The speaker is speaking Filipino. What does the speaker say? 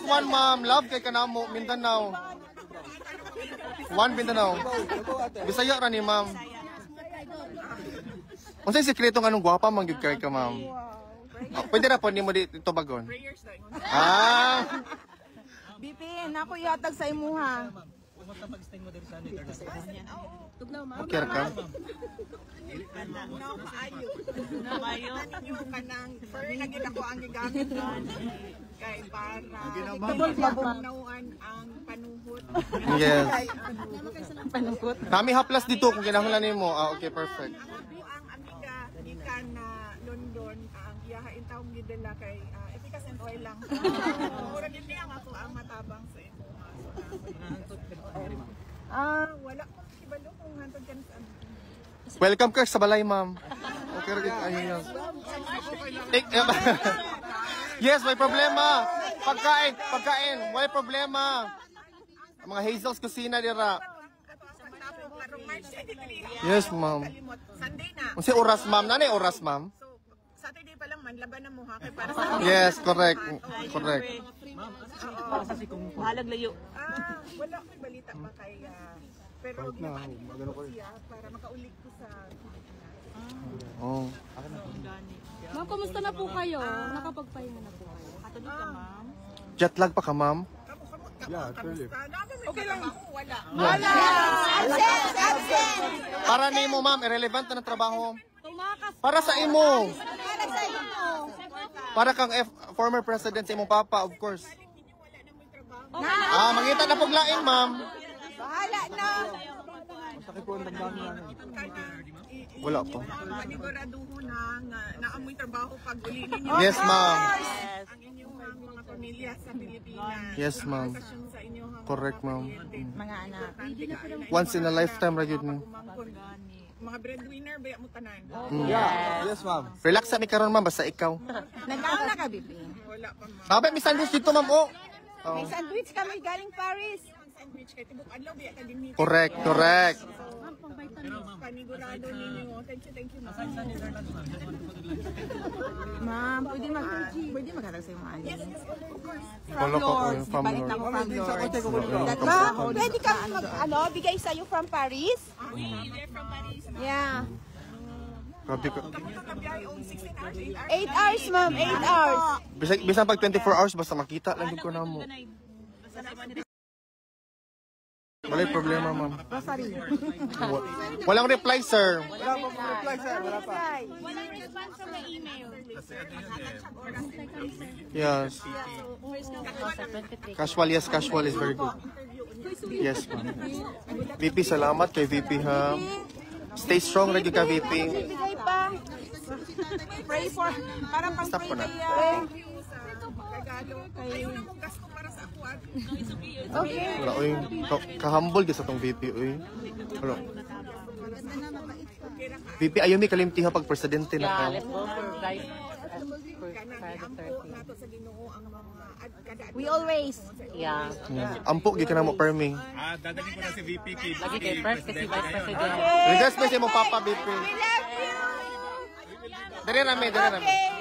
One, ma'am. Love kay kanamo, Mindanao. One, Mindanao. Bisaya ra ni, ma'am. Unsay sikreto nga nung gwapa man gyud kay ka, ma'am? Pwede ra po nimo dito bagon. Ah. Bipin, ako ihatag sa imuha. Okay ka? Namayo. Yung kanang fur na gid ako ang gigamit doon. Kay para mabunuan ang panuhot. Yes. Panuhot. Kami haplas dito kung kinahanglan nimo. Ah, okay, perfect. Ang amiga gikan na London ang iyahain taong gidala kay efficacy and oil lang. Mura gid niya ako ang matabang sa imo. Wala ko kibalo kung hantod kan sa Welcome ka sa balay, ma'am. Okay, ayun. Yes, may problema. Pagkain, may problema. Mga Hazel's kusina dira. Yes, ma'am. Sunday na. Unsa oras, ma'am? Nanay oras, ma'am? So, Saturday pa lang man laban na mo ha kay para sa Yes, correct. Correct. Para sa sikong bahalag layo. Wala ko balita pa kay pero magano ko para makaulit ko sa Oh. Ma'am, kumusta na po kayo? Nakapagpahinga na po kayo? Katuloy ka, ma'am. Jet lag pa ka, ma'am? Yeah, actually. Okay lang. Wala. Wala. Absent. Para nimo, ma'am, irrelevant na ng trabaho. Tumakas. Para sa imo. Para sa imo. Para kang former president sa imong papa, of course. Na. Mangita na puglain, ma'am. Bahala na. Wala pa. Paniguraduho na naamoy trabaho pag uli ninyo. Yes, ma'am. Ang inyong mga pamilya sa Pilipinas. Yes, ma'am. Sa inyong Correct, ma'am. mga anak. Once in a lifetime ra yun, ma'am. Mga breadwinner ba mo tanan? Yes, ma'am. Relax sa mi karon, ma'am, basta ikaw. Nag-aw na ka, Bibi? Wala pa, ma'am. Sabi, may sandwich dito, ma'am, oh. May sandwich kami galing Paris. Sandwich kay tibok adlaw biya ka din dito. Correct, correct. Panigurado ninyo. Thank you, ma'am. Ma'am, pwede maghatag sa mga alin. From Lords. From Lords. Ma'am, pwede ka bigay sa'yo from Paris? They're from Paris. Yeah. Grabe ka. 8 hours, ma'am. 8 hours. Bisan pag 24 hours, basta makita lang yung ko na mo. Walay problema, ma'am. Walang reply, sir. Walang reply, sir. Wala pa. Walang response from the email. Yes. Casual, yes, casual is very good. Yes, ma'am. VP, salamat kay VP, ha. Stay strong, ready ka, VP. Bigay pa. Pray for, parang Stop ko na. Thank you sa regalo. Ayaw na mong gasto para sa ako. Okay. Wala, uy. Kahambol sa tong VP, uy. Wala. VP, ayaw may kalimtiha pag presidente na ka. Let's go for guys. We always. Yeah. Ampo, gika na mo, perming. Dadalhin ko na si VP kay Lagi kay first kasi vice president. Regards pa si mo, Papa, VP. We love you. Dari rame, dari rame. Okay.